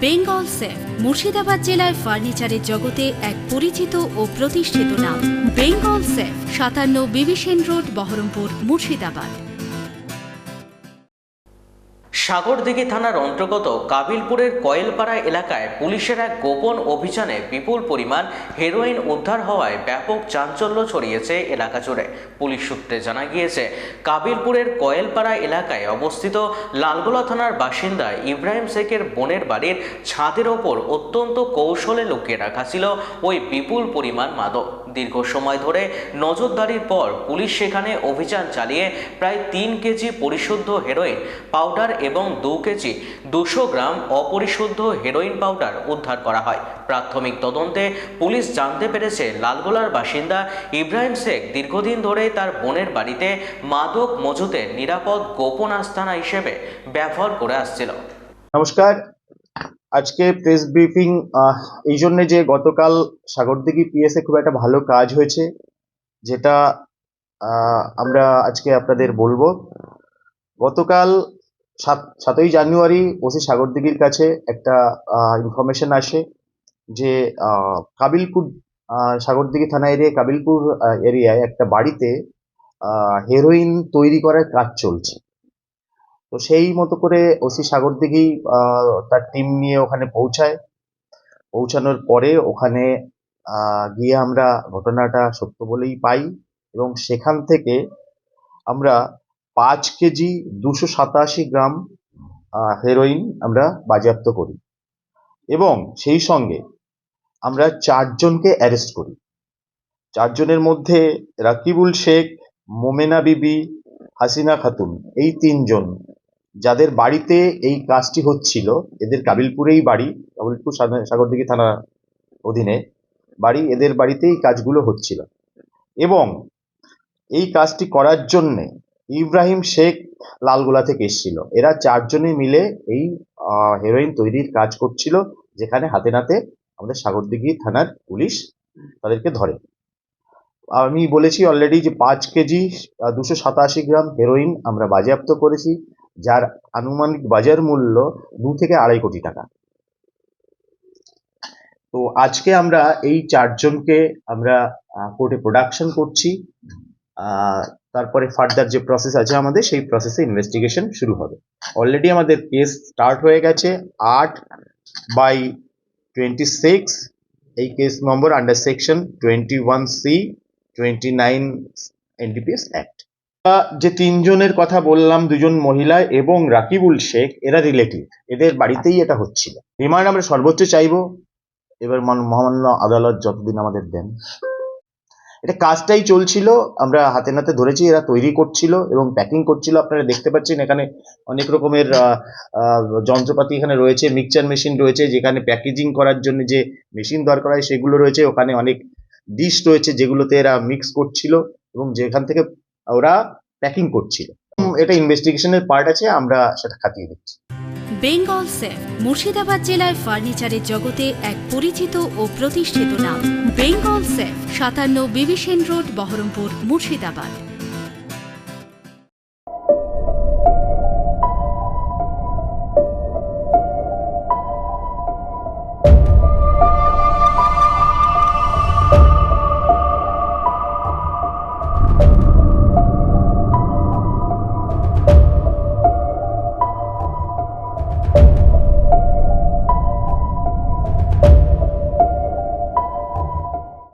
Bengal safe Murshidabad জেলায় ফার্নিচারের জগতে এক পরিচিত ও প্রতিষ্ঠিত নাম। বেঙ্গল সেফ ৫৭ বিবি সেন রোড, বহরমপুর, মুর্শিদাবাদ। সাগরদিঘি থানার অন্তর্গত কাবিলপুরের কয়েলপাড়া এলাকায় পুলিশের এক গোপন অভিযানে বিপুল পরিমাণ হেরোইন উদ্ধার হওয়ায় ব্যাপক চাঞ্চল্য ছড়িয়েছে এলাকা জুড়ে। পুলিশ সূত্রে জানা গিয়েছে, কাবিলপুরের কয়েলপাড়া এলাকায় অবস্থিত লালগোলা থানার বাসিন্দা ইব্রাহিম শেখের বোনের বাড়ির ছাদের ওপর অত্যন্ত কৌশলে লুকিয়ে রাখা ছিল ওই বিপুল পরিমাণ মাদক। দীর্ঘ সময় ধরে নজরদারির পর পুলিশ সেখানে অভিযান চালিয়ে প্রায় ৩ কেজি পরিশুদ্ধ হেরোইন পাউডার এবং ২ কেজি ২০০ গ্রাম অপরিশুদ্ধ হেরোইন পাউডার উদ্ধার করা হয়। প্রাথমিক তদন্তে পুলিশ জানতে পেরেছে, লালগোলার বাসিন্দা ইব্রাহিম শেখ দীর্ঘদিন ধরে তার বোনের বাড়িতে মাদক মজুতের নিরাপদ গোপন আস্তানা হিসেবে ব্যবহার করে আসছিল। নমস্কার, আজকে প্রেস ব্রিফিং এই জন্য যে গতকাল সাগরদিঘি পিএসএ খুব একটা ভালো কাজ হয়েছে, যেটা আমরা আজকে আপনাদের বলবো। গতকাল ৭ই জানুয়ারি ওসি সাগরদিঘির কাছে একটা ইনফরমেশন আসে যে কাবিলপুর সাগরদিঘি থানা এরিয়ায় কাবিলপুর এরিয়ায় একটা বাড়িতে হেরোইন তৈরি করার কাজ চলছে। তো সেই মতো করে ওসি সাগরদিঘি তার টিম নিয়ে ওখানে পৌঁছানোর পরে ওখানে গিয়ে আমরা ঘটনাটা সত্য বলেই পাই এবং সেখান থেকে আমরা ৫ কেজি ২৮৭ গ্রাম হেরোইন আমরা বাজেয়াপ্ত করি এবং সেই সঙ্গে আমরা ৪ জনকে অ্যারেস্ট করি। ৪ জনের মধ্যে রাকিবুল শেখ, মোমেনা বিবি, হাসিনা খাতুন, এই ৩ জন যাদের বাড়িতে এই কাজটি হচ্ছিল, এদের কাবিলপুরেই বাড়ি, কাবিলপুর সাগরদিঘি থানা অধীনে বাড়ি, এদের বাড়িতে এই কাজগুলো হচ্ছিল এবং এই কাজটি করার জন্যে ইব্রাহিম শেখ লালগোলা থেকে এসেছিল। এরা ৪ জনে মিলে এই হেরোইন তৈরির কাজ করছিল, যেখানে হাতে নাতে আমাদের সাগরদিঘি থানার পুলিশ তাদেরকে ধরে। আমি বলেছি অলরেডি যে ৫ কেজি ২৮৭ গ্রাম হেরোইন আমরা বাজেয়াপ্ত করেছি, যার আনুমানিক বাজার মূল্য ২ থেকে ২.৫ কোটি টাকা। তো আজকে আমরা এই ৪ জনকে আমরা কোর্টে প্রোডাকশন করছি। তারপরে ফার্দার যে প্রসেস আছে আমাদের, সেই প্রসেসে ইনভেস্টিগেশন শুরু হবে। অলরেডি আমাদের কেস স্টার্ট হয়ে গেছে 8/26, এই case number under section 21C 29 NDPS act. যে ৩ জনের কথা বললাম, ২ জন মহিলা এবং রাকিবুল শেখ, এরা রিলেটিভ, এদের বাড়িতেই এটা হচ্ছিল। রিমান্ড আমরা সর্বোচ্চ চাইবো, এবার মহামান্য আদালত যতদিন আমাদের দেন। এটা কাজটাই চলছিল, আমরা হাতে নাতে ধরেছি, এরা তৈরি করছিল এবং প্যাকিং করছিল। আপনারা দেখতে পাচ্ছেন এখানে অনেক রকমের যন্ত্রপাতি এখানে রয়েছে, মিক্সচার মেশিন রয়েছে, যেখানে প্যাকেজিং করার জন্য যে মেশিন দরকার হয় সেগুলো রয়েছে। ওখানে অনেক ডিশ রয়েছে যেগুলোতে এরা মিক্স করছিল এবং যেখান থেকে ওরা প্যাকিং করছিল। এটা ইনভেস্টিগেশনের পার্ট আছে, আমরা সেটা খাতিয়ে দিচ্ছি। বেঙ্গল সেফ মুর্শিদাবাদ জেলায় ফার্নিচারের জগতে এক পরিচিত ও প্রতিষ্ঠিত নাম। বেঙ্গল সেফ ৫৭ বিবি সেন রোড, বহরমপুর, মুর্শিদাবাদ।